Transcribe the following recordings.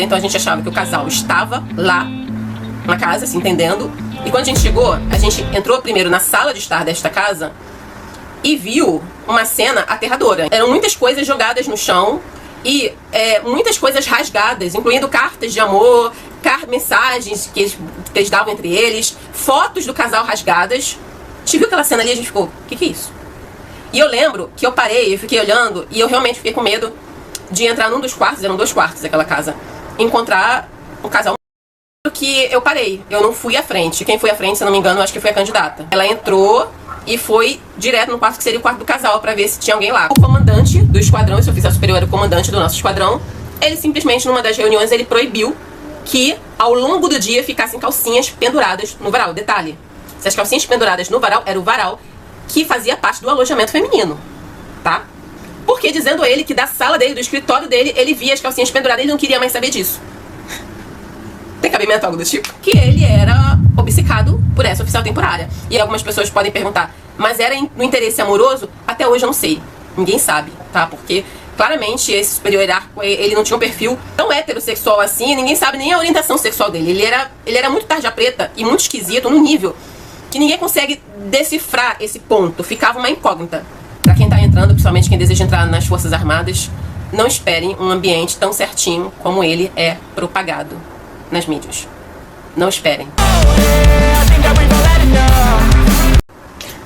Então a gente achava que o casal estava lá na casa, se entendendo. E quando a gente chegou, a gente entrou primeiro na sala de estar desta casa e viu uma cena aterradora. Eram muitas coisas jogadas no chão e muitas coisas rasgadas, incluindo cartas de amor, mensagens que eles davam entre eles, fotos do casal rasgadas. A gente viu aquela cena ali e a gente ficou, o que é isso? E eu lembro que eu parei, eu fiquei olhando e eu realmente fiquei com medo de entrar num dos quartos, eram 2 quartos daquela casa, encontrar o casal. Que eu parei, eu não fui à frente. Quem foi à frente, se não me engano, acho que foi a candidata. Ela entrou e foi direto no quarto que seria o quarto do casal pra ver se tinha alguém lá. O comandante do esquadrão, esse oficial superior era o comandante do nosso esquadrão, ele simplesmente numa das reuniões ele proibiu que ao longo do dia ficassem calcinhas penduradas no varal. Detalhe, essas calcinhas penduradas no varal era o varal que fazia parte do alojamento feminino, tá? Porque dizendo ele que da sala dele, do escritório dele, ele via as calcinhas penduradas e ele não queria mais saber disso. Tem cabimento algo do tipo? Que ele era obcecado por essa oficial temporária. E algumas pessoas podem perguntar, mas era no interesse amoroso? Até hoje eu não sei. Ninguém sabe, tá? Porque claramente esse superior hierárquico, ele não tinha um perfil tão heterossexual assim, e ninguém sabe nem a orientação sexual dele. Ele era muito tarja preta e muito esquisito, num nível que ninguém consegue decifrar esse ponto. Ficava uma incógnita. Pra quem tá entrando, principalmente quem deseja entrar nas Forças Armadas, não esperem um ambiente tão certinho como ele é propagado nas mídias. Não esperem.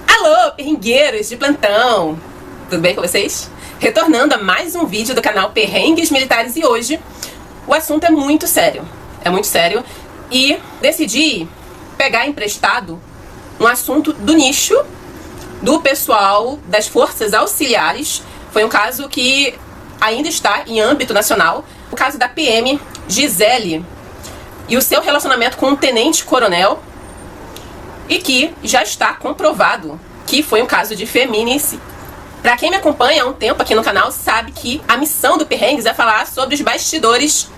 Alô, perrengueiros de plantão! Tudo bem com vocês? Retornando a mais um vídeo do canal Perrengues Militares, e hoje o assunto é muito sério. É muito sério. E decidi pegar emprestado um assunto do nicho do pessoal das Forças Auxiliares. Foi um caso que ainda está em âmbito nacional. O caso da PM Gisele e o seu relacionamento com um tenente-coronel, e que já está comprovado que foi um caso de feminicídio. Pra quem me acompanha há um tempo aqui no canal, sabe que a missão do Perrengues é falar sobre os bastidores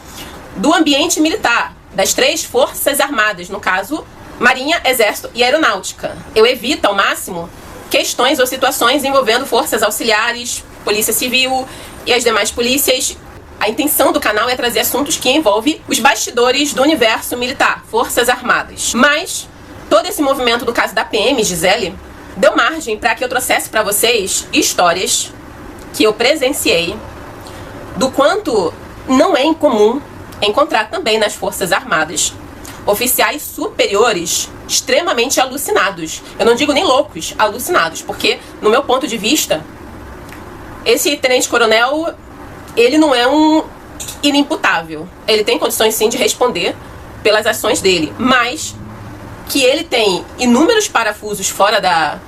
do ambiente militar, das 3 Forças Armadas, no caso, Marinha, Exército e Aeronáutica. Eu evito ao máximo questões ou situações envolvendo forças auxiliares, Polícia Civil e as demais polícias. A intenção do canal é trazer assuntos que envolvem os bastidores do universo militar, Forças Armadas. Mas todo esse movimento do caso da PM Gisele deu margem para que eu trouxesse para vocês histórias que eu presenciei do quanto não é incomum encontrar também nas Forças Armadas oficiais superiores extremamente alucinados. Eu não digo nem loucos, alucinados, porque no meu ponto de vista, esse tenente-coronel, ele não é um inimputável. Ele tem condições sim de responder pelas ações dele, mas que ele tem inúmeros parafusos fora da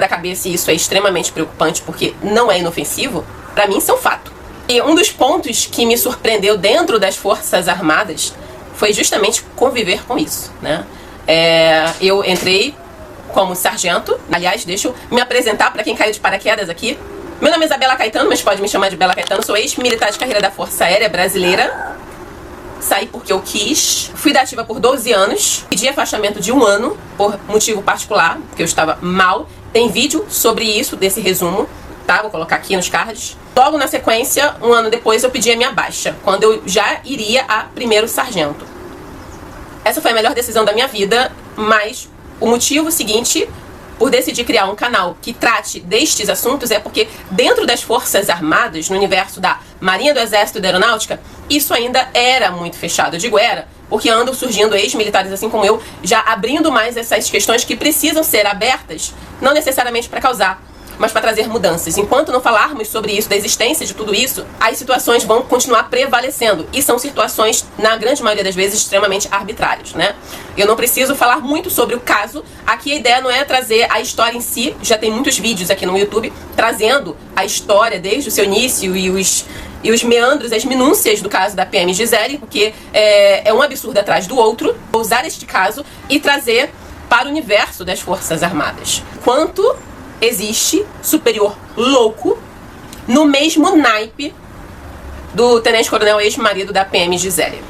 cabeça, e isso é extremamente preocupante porque não é inofensivo, pra mim isso é um fato. E um dos pontos que me surpreendeu dentro das Forças Armadas foi justamente conviver com isso, né? Eu entrei como sargento. Aliás, deixa eu me apresentar para quem caiu de paraquedas aqui. Meu nome é Isabela Caetano, mas pode me chamar de Bela Caetano. Sou ex-militar de carreira da Força Aérea Brasileira. Saí porque eu quis. Fui da ativa por 12 anos. Pedi afastamento de 1 ano, por motivo particular, porque eu estava mal. Tem vídeo sobre isso, desse resumo, tá? Vou colocar aqui nos cards. Logo na sequência, 1 ano depois, eu pedi a minha baixa, quando eu já iria a 1º sargento. Essa foi a melhor decisão da minha vida, mas o motivo seguinte por decidir criar um canal que trate destes assuntos é porque dentro das Forças Armadas, no universo da Marinha, do Exército e da Aeronáutica, isso ainda era muito fechado. Eu digo era, porque andam surgindo ex-militares assim como eu, já abrindo mais essas questões que precisam ser abertas, não necessariamente para causar, mas para trazer mudanças. Enquanto não falarmos sobre isso, da existência de tudo isso, as situações vão continuar prevalecendo. E são situações, na grande maioria das vezes, extremamente arbitrárias, né? Eu não preciso falar muito sobre o caso. Aqui a ideia não é trazer a história em si. Já tem muitos vídeos aqui no YouTube trazendo a história desde o seu início e os meandros, as minúcias do caso da PM Gisele, porque é um absurdo atrás do outro. Vou usar este caso e trazer para o universo das Forças Armadas. Quanto existe superior louco no mesmo naipe do tenente-coronel ex-marido da PM Gisele.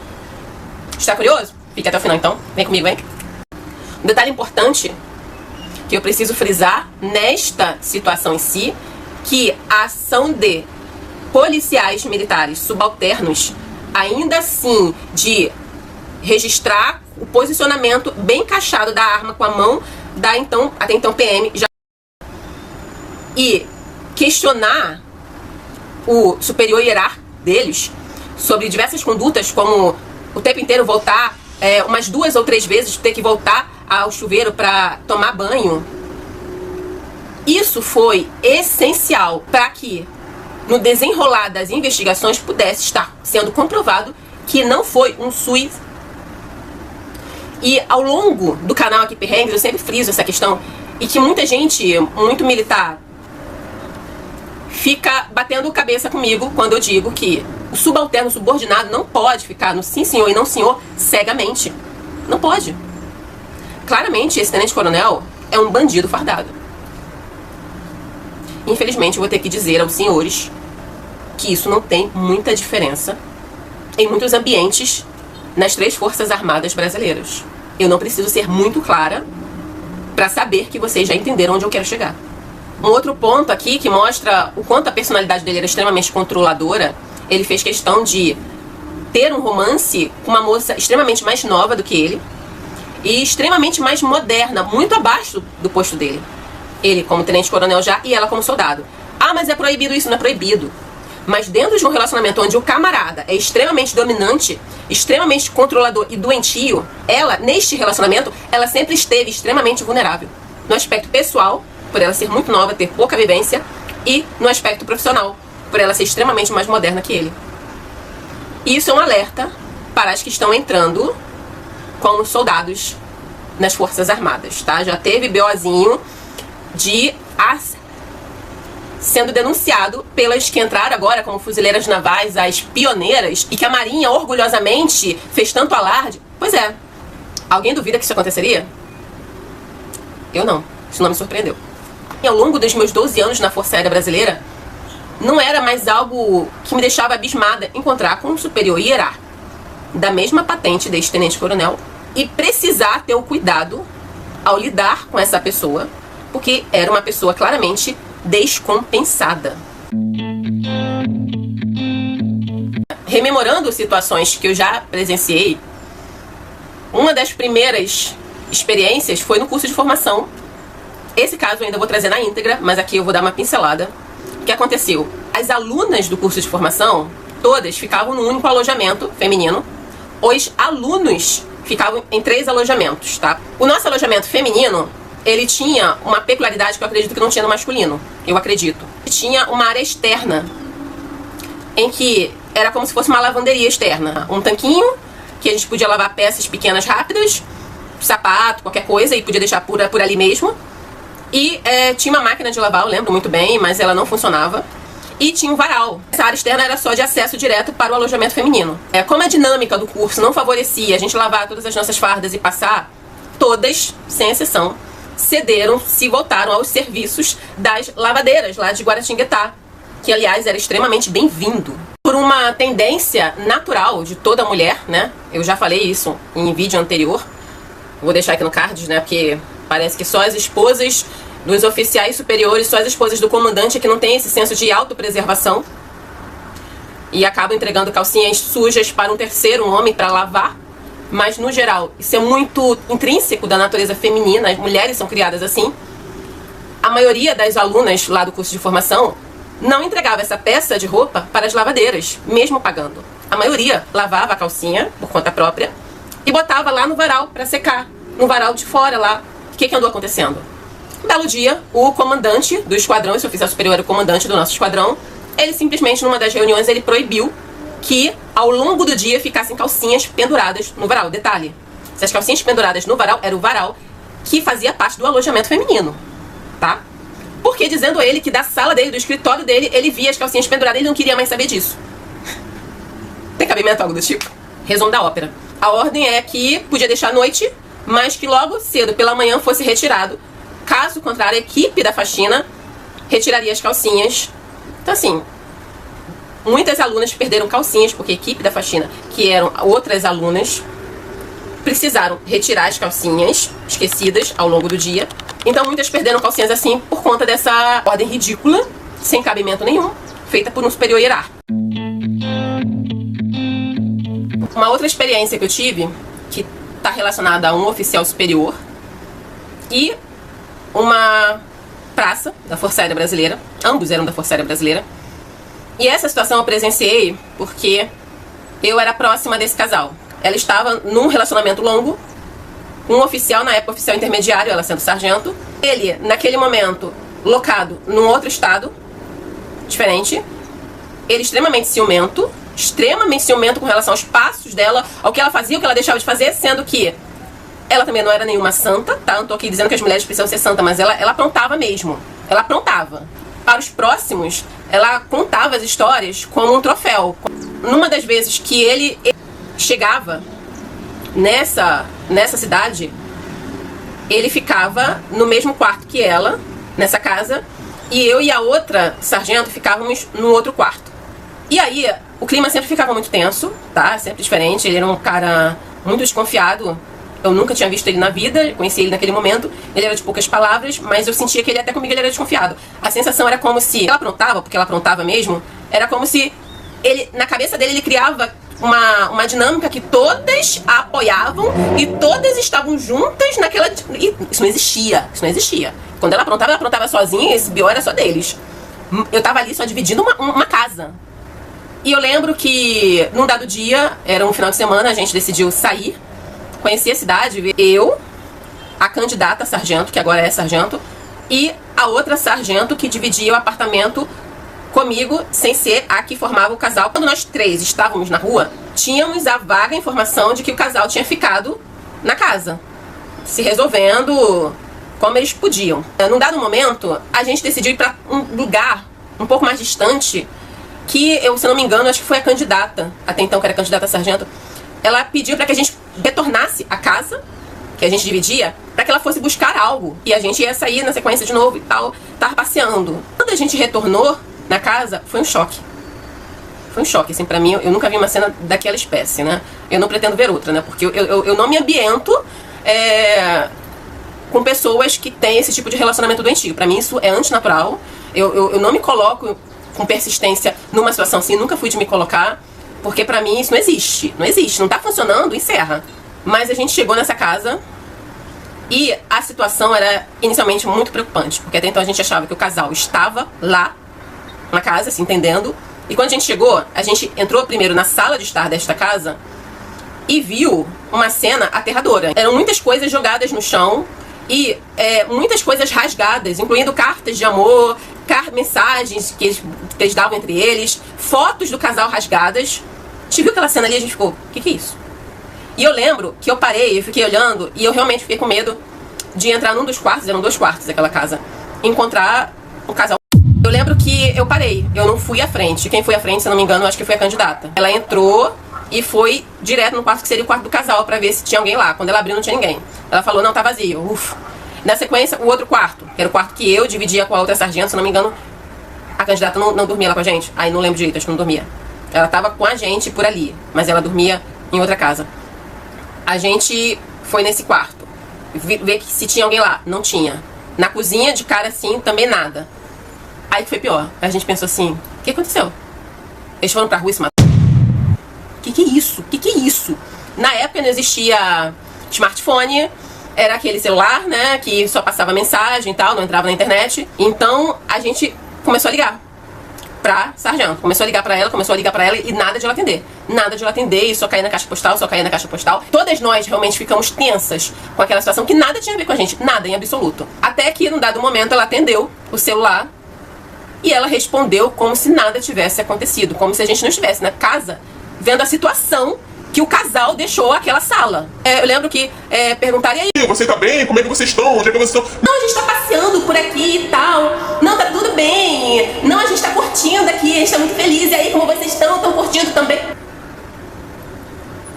Está curioso? Fique até o final então. Vem comigo, hein? Um detalhe importante que eu preciso frisar nesta situação em si, que a ação de policiais militares subalternos ainda assim de registrar o posicionamento bem encaixado da arma com a mão da até então PM, e questionar o superior hierárquico deles sobre diversas condutas, como o tempo inteiro voltar, umas 2 ou 3 vezes ter que voltar ao chuveiro para tomar banho. Isso foi essencial para que, no desenrolar das investigações, pudesse estar sendo comprovado que não foi um suicídio. E ao longo do canal aqui Perrengues, eu sempre friso essa questão, e que muita gente, muito militar, fica batendo cabeça comigo quando eu digo que o subalterno subordinado não pode ficar no sim senhor e não senhor cegamente. Não pode. Claramente, esse tenente-coronel é um bandido fardado. Infelizmente, eu vou ter que dizer aos senhores que isso não tem muita diferença em muitos ambientes nas 3 Forças Armadas brasileiras. Eu não preciso ser muito clara para saber que vocês já entenderam onde eu quero chegar. Um outro ponto aqui que mostra o quanto a personalidade dele era extremamente controladora, ele fez questão de ter um romance com uma moça extremamente mais nova do que ele e extremamente mais moderna, muito abaixo do posto dele. Ele como tenente-coronel já e ela como soldado. Ah, mas é proibido isso? Não é proibido. Mas dentro de um relacionamento onde o camarada é extremamente dominante, extremamente controlador e doentio, ela, neste relacionamento, ela sempre esteve extremamente vulnerável. No aspecto pessoal, por ela ser muito nova, ter pouca vivência, e no aspecto profissional, por ela ser extremamente mais moderna que ele. E isso é um alerta para as que estão entrando como soldados nas Forças Armadas, tá? Já teve BOzinho de sendo denunciado pelas que entraram agora como fuzileiras navais, as pioneiras, e que a Marinha orgulhosamente fez tanto alarde. Pois é. Alguém duvida que isso aconteceria? Eu não. Isso não me surpreendeu. E ao longo dos meus 12 anos na Força Aérea Brasileira, não era mais algo que me deixava abismada encontrar com um superior hierárquico da mesma patente deste tenente-coronel e precisar ter o cuidado ao lidar com essa pessoa, porque era uma pessoa claramente descompensada. Rememorando situações que eu já presenciei, uma das primeiras experiências foi no curso de formação. Esse caso eu ainda vou trazer na íntegra, mas aqui eu vou dar uma pincelada. O que aconteceu? As alunas do curso de formação, todas ficavam num único alojamento feminino. Os alunos ficavam em 3 alojamentos, tá? O nosso alojamento feminino, ele tinha uma peculiaridade que eu acredito que não tinha no masculino. Eu acredito. Tinha uma área externa, em que era como se fosse uma lavanderia externa. Um tanquinho, que a gente podia lavar peças pequenas rápidas, sapato, qualquer coisa, e podia deixar por ali mesmo. E tinha uma máquina de lavar, eu lembro muito bem, mas ela não funcionava. E tinha um varal. Essa área externa era só de acesso direto para o alojamento feminino. Como a dinâmica do curso não favorecia a gente lavar todas as nossas fardas e passar, todas, sem exceção, se voltaram aos serviços das lavadeiras lá de Guaratinguetá, que aliás era extremamente bem-vindo. Por uma tendência natural de toda mulher, né? Eu já falei isso em vídeo anterior. Vou deixar aqui no card, né? Porque parece que só as esposas dos oficiais superiores, só as esposas do comandante que não tem esse senso de autopreservação e acabam entregando calcinhas sujas para um terceiro, um homem, para lavar. Mas no geral, isso é muito intrínseco da natureza feminina, as mulheres são criadas assim. A maioria das alunas lá do curso de formação não entregava essa peça de roupa para as lavadeiras, mesmo pagando. A maioria lavava a calcinha por conta própria e botava lá no varal para secar, no varal de fora lá. O que andou acontecendo? Um belo dia, o comandante do esquadrão, esse oficial superior era o comandante do nosso esquadrão, ele simplesmente, numa das reuniões, ele proibiu que ao longo do dia ficassem calcinhas penduradas no varal. Detalhe, essas calcinhas penduradas no varal era o varal que fazia parte do alojamento feminino, tá? Porque dizendo ele que da sala dele, do escritório dele, ele via as calcinhas penduradas e ele não queria mais saber disso. Tem cabimento algo do tipo? Resumo da ópera. A ordem é que podia deixar à noite, mas que logo cedo pela manhã fosse retirado. Caso contrário, a equipe da faxina retiraria as calcinhas. Então assim, muitas alunas perderam calcinhas porque a equipe da faxina, que eram outras alunas, precisaram retirar as calcinhas esquecidas ao longo do dia. Então muitas perderam calcinhas assim por conta dessa ordem ridícula, sem cabimento nenhum, feita por um superior hierárquico. Uma outra experiência que eu tive, que está relacionada a um oficial superior e uma praça da Força Aérea Brasileira. Ambos eram da Força Aérea Brasileira. E essa situação eu presenciei porque eu era próxima desse casal. Ela estava num relacionamento longo, um oficial, na época oficial intermediário, ela sendo sargento. Ele, naquele momento, locado num outro estado, diferente. Ele extremamente ciumento com relação aos passos dela, ao que ela fazia, o que ela deixava de fazer, sendo que ela também não era nenhuma santa, tá? Não tô aqui dizendo que as mulheres precisam ser santas, mas ela aprontava mesmo. Ela aprontava. Para os próximos, ela contava as histórias como um troféu. Numa das vezes que ele chegava nessa cidade, ele ficava no mesmo quarto que ela, nessa casa, e eu e a outra sargento ficávamos no outro quarto. E aí, o clima sempre ficava muito tenso, tá? Sempre diferente. Ele era um cara muito desconfiado. Eu nunca tinha visto ele na vida, conheci ele naquele momento. Ele era de poucas palavras, mas eu sentia que ele até comigo ele era desconfiado. A sensação era como se ela aprontava, porque ela aprontava mesmo, era como se ele, na cabeça dele, ele criava uma dinâmica que todas a apoiavam e todas estavam juntas naquela... E isso não existia, isso não existia. Quando ela aprontava sozinha, esse BO era só deles. Eu tava ali só dividindo uma casa. E eu lembro que, num dado dia, era um final de semana, a gente decidiu sair, conhecer a cidade, eu, a candidata sargento, que agora é sargento, e a outra sargento que dividia o apartamento comigo, sem ser a que formava o casal. Quando nós três estávamos na rua, tínhamos a vaga informação de que o casal tinha ficado na casa, se resolvendo como eles podiam. Num dado momento, a gente decidiu ir para um lugar um pouco mais distante, que eu, se não me engano, acho que foi a candidata, até então que era candidata a sargento, ela pediu para que a gente retornasse à casa que a gente dividia, para que ela fosse buscar algo, e a gente ia sair na sequência de novo e tal, tava passeando. Quando a gente retornou na casa, foi um choque. Foi um choque, assim, pra mim. Eu nunca vi uma cena daquela espécie, né? Eu não pretendo ver outra, né? Porque eu não me ambiento com pessoas que têm esse tipo de relacionamento doentio. Pra mim isso é antinatural. Eu não me coloco com persistência numa situação assim, nunca fui de me colocar, porque pra mim isso não existe. Não existe, não tá funcionando, encerra. Mas a gente chegou nessa casa e a situação era inicialmente muito preocupante, porque até então a gente achava que o casal estava lá na casa, se entendendo. E quando a gente chegou, a gente entrou primeiro na sala de estar desta casa e viu uma cena aterradora. Eram muitas coisas jogadas no chão e muitas coisas rasgadas, incluindo cartas de amor, mensagens que eles davam entre eles, fotos do casal rasgadas. A gente viu aquela cena ali e a gente ficou, o que é isso? E eu lembro que eu parei, eu fiquei olhando e eu realmente fiquei com medo de entrar num dos quartos, eram 2 quartos daquela casa, encontrar o casal. Eu lembro que eu parei, eu não fui à frente. Quem foi à frente, se eu não me engano, acho que foi a candidata. Ela entrou e foi direto no quarto que seria o quarto do casal pra ver se tinha alguém lá. Quando ela abriu, não tinha ninguém. Ela falou, não, tá vazio. Ufa. Na sequência, o outro quarto, que era o quarto que eu dividia com a outra sargento, se eu não me engano, a candidata não dormia lá com a gente. Aí não lembro direito, acho que não dormia. Ela tava com a gente por ali, mas ela dormia em outra casa. A gente foi nesse quarto, ver se tinha alguém lá. Não tinha. Na cozinha, de cara assim, também nada. Aí que foi pior. A gente pensou assim, o que aconteceu? Eles foram pra rua e se mataram. Que é isso? Que é isso? Na época não existia smartphone, era aquele celular, né, que só passava mensagem e tal, não entrava na internet. Então a gente começou a ligar pra sargento. Começou a ligar pra ela e nada de ela atender. Nada de ela atender e só caía na caixa postal, só caía na caixa postal. Todas nós realmente ficamos tensas com aquela situação que nada tinha a ver com a gente. Nada, em absoluto. Até que, num dado momento, ela atendeu o celular e ela respondeu como se nada tivesse acontecido. Como se a gente não estivesse na casa vendo a situação que o casal deixou aquela sala. Eu lembro que perguntaram, e aí? Você tá bem? Como é que vocês estão? Onde é que vocês estão? Não, a gente tá passeando por aqui e tal. Não, tá tudo bem. Não, a gente tá curtindo aqui, a gente tá muito feliz. E aí, como vocês estão curtindo também?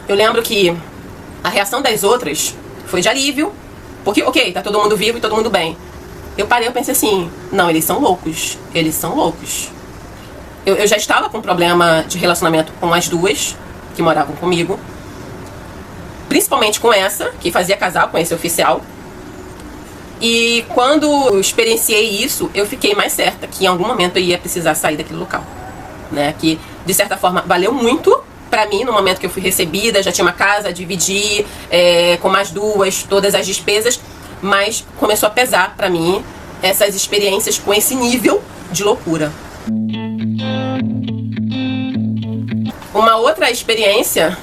Eu lembro que a reação das outras foi de alívio. Porque, ok, tá todo mundo vivo e todo mundo bem. Eu parei e pensei assim, não, eles são loucos. Eles são loucos. Eu já estava com problema de relacionamento com as duas que moravam comigo. Principalmente com essa, que fazia casal com esse oficial. E quando eu experienciei isso, eu fiquei mais certa que em algum momento eu ia precisar sair daquele local, né? Que, de certa forma, valeu muito pra mim, no momento que eu fui recebida, já tinha uma casa a dividir, com mais duas, todas as despesas, mas começou a pesar pra mim essas experiências com esse nível de loucura. Uma outra experiência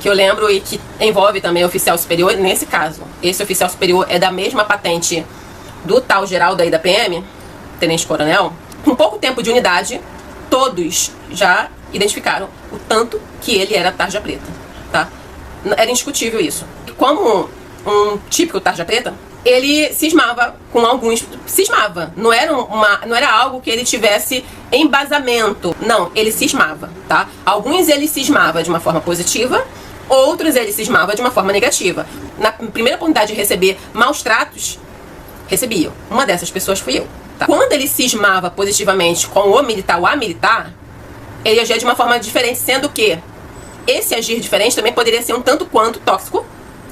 que eu lembro e que envolve também oficial superior, nesse caso, esse oficial superior é da mesma patente do tal Geraldo aí da PM, tenente coronel, com pouco tempo de unidade, todos já identificaram o tanto que ele era tarja preta, tá? Era indiscutível isso. Como um típico tarja preta, ele cismava com alguns... Cismava. Não era algo que ele tivesse embasamento. Não, ele cismava, tá? Alguns ele cismava de uma forma positiva, outros ele cismava de uma forma negativa. Na primeira oportunidade de receber maus tratos, recebiam. Uma dessas pessoas fui eu. Tá? Quando ele cismava positivamente com o militar ou a militar, ele agia de uma forma diferente, sendo que esse agir diferente também poderia ser um tanto quanto tóxico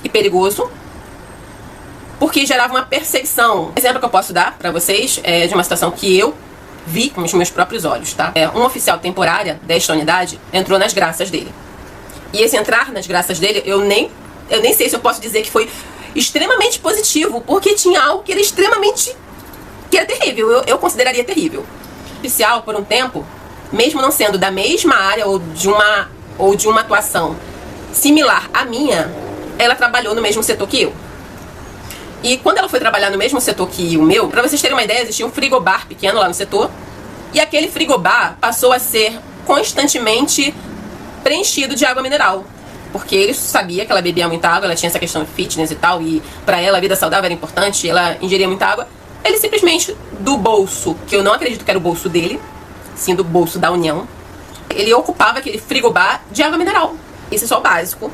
e perigoso, porque gerava uma perseguição. Um exemplo que eu posso dar pra vocês é de uma situação que eu vi com os meus próprios olhos, tá? Um oficial temporária desta unidade entrou nas graças dele. E esse entrar nas graças dele, eu nem sei se eu posso dizer que foi extremamente positivo, porque tinha algo que era extremamente... que era terrível, eu consideraria terrível. O oficial, por um tempo, mesmo não sendo da mesma área ou de uma atuação similar à minha, ela trabalhou no mesmo setor que eu. E quando ela foi trabalhar no mesmo setor que o meu, pra vocês terem uma ideia, existia um frigobar pequeno lá no setor, e aquele frigobar passou a ser constantemente preenchido de água mineral, porque ele sabia que ela bebia muita água, ela tinha essa questão de fitness e tal, e pra ela a vida saudável era importante, ela ingeria muita água. Ele simplesmente, do bolso, que eu não acredito que era o bolso dele, sim do bolso da União, ele ocupava aquele frigobar de água mineral. Isso é só o básico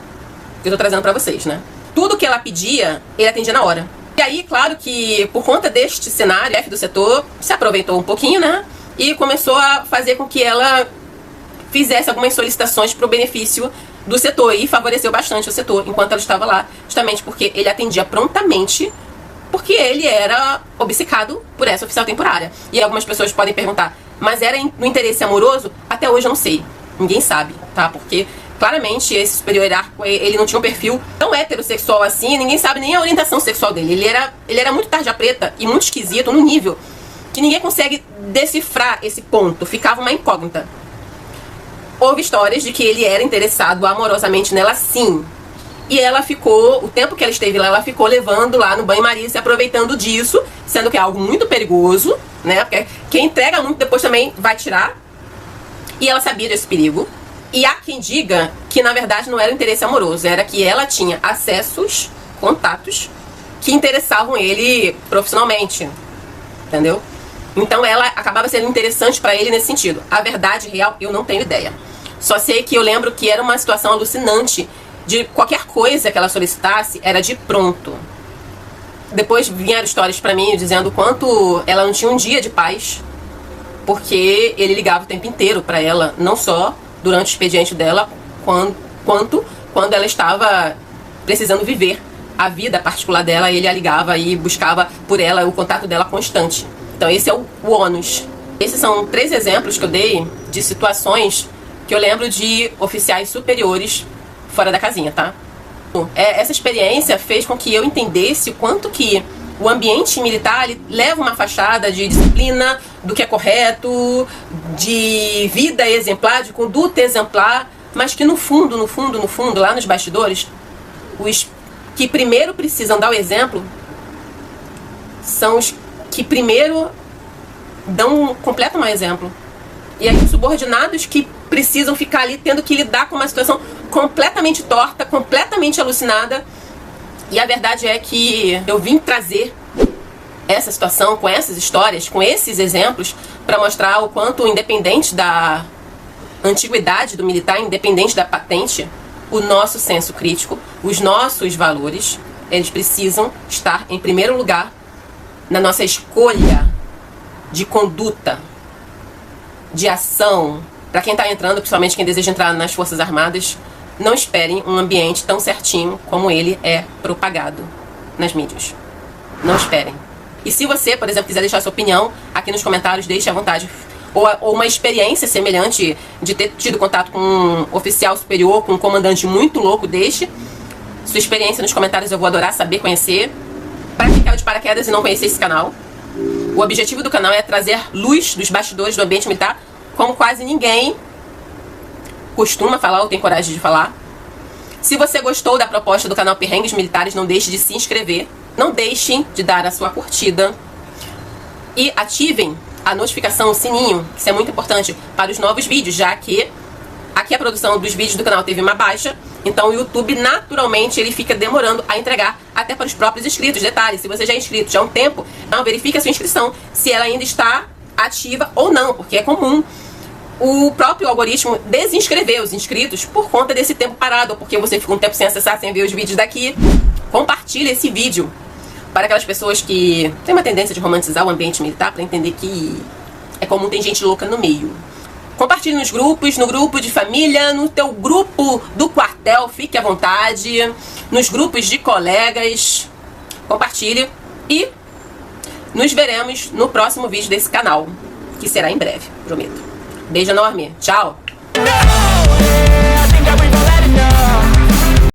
que eu tô trazendo pra vocês, né? Tudo que ela pedia, ele atendia na hora. E aí, claro que por conta deste cenário, o chefe do setor se aproveitou um pouquinho, né? E começou a fazer com que ela fizesse algumas solicitações pro benefício do setor, e favoreceu bastante o setor enquanto ela estava lá, justamente porque ele atendia prontamente, porque ele era obcecado por essa oficial temporária. E algumas pessoas podem perguntar, mas era no interesse amoroso? Até hoje eu não sei, ninguém sabe, tá? Porque claramente esse superior hierárquico, ele não tinha um perfil tão heterossexual assim, ninguém sabe nem a orientação sexual dele. Ele era muito tarja preta e muito esquisito num nível que ninguém consegue decifrar esse ponto, ficava uma incógnita. Houve histórias de que ele era interessado amorosamente nela, sim. E ela ficou, o tempo que ela esteve lá, ela ficou levando lá no banho-maria, se aproveitando disso, sendo que é algo muito perigoso, né? Porque quem entrega muito depois também vai tirar. E ela sabia desse perigo. E há quem diga que, na verdade, não era interesse amoroso, era que ela tinha acessos, contatos, que interessavam ele profissionalmente, entendeu? Então ela acabava sendo interessante pra ele nesse sentido. A verdade real, eu não tenho ideia. Só sei que eu lembro que era uma situação alucinante, de qualquer coisa que ela solicitasse, era de pronto. Depois vieram histórias pra mim dizendo o quanto ela não tinha um dia de paz, porque ele ligava o tempo inteiro pra ela, não só durante o expediente dela, quanto quando ela estava precisando viver a vida particular dela, ele a ligava e buscava por ela o contato dela constante. Então esse é o ônus. Esses são 3 exemplos que eu dei de situações que eu lembro de oficiais superiores fora da casinha, tá? Essa experiência fez com que eu entendesse o quanto que o ambiente militar ele leva uma fachada de disciplina, do que é correto, de vida exemplar, de conduta exemplar, mas que no fundo, lá nos bastidores, os que primeiro precisam dar o exemplo são os que primeiro dão um completo mau exemplo. E aí os subordinados que precisam ficar ali tendo que lidar com uma situação completamente torta, completamente alucinada. E a verdade é que eu vim trazer essa situação com essas histórias, com esses exemplos, para mostrar o quanto, independente da antiguidade do militar, independente da patente, o nosso senso crítico, os nossos valores, eles precisam estar em primeiro lugar na nossa escolha de conduta, de ação. Para quem está entrando, principalmente quem deseja entrar nas Forças Armadas, não esperem um ambiente tão certinho como ele é propagado nas mídias. Não esperem. E se você, por exemplo, quiser deixar sua opinião aqui nos comentários, deixe à vontade. ou uma experiência semelhante de ter tido contato com um oficial superior, com um comandante muito louco deste. Sua experiência nos comentários eu vou adorar saber, conhecer. Para quem caiu de paraquedas e não conhecer esse canal, o objetivo do canal é trazer luz dos bastidores do ambiente militar, como quase ninguém costuma falar ou tem coragem de falar. Se você gostou da proposta do canal Perrengues Militares, não deixe de se inscrever, não deixem de dar a sua curtida e ativem a notificação, o sininho, que isso é muito importante para os novos vídeos, já que aqui a produção dos vídeos do canal teve uma baixa, então o YouTube naturalmente ele fica demorando a entregar até para os próprios inscritos. Detalhe, se você já é inscrito já há um tempo, não verifique a sua inscrição, se ela ainda está ativa ou não, porque é comum o próprio algoritmo desinscrever os inscritos por conta desse tempo parado, ou porque você fica um tempo sem acessar, sem ver os vídeos daqui. Compartilhe esse vídeo para aquelas pessoas que têm uma tendência de romantizar o ambiente militar, para entender que é comum, tem gente louca no meio. Compartilhe nos grupos, no grupo de família, no teu grupo do quartel, fique à vontade, nos grupos de colegas, compartilhe e nos veremos no próximo vídeo desse canal, que será em breve, prometo. Beijo enorme, tchau!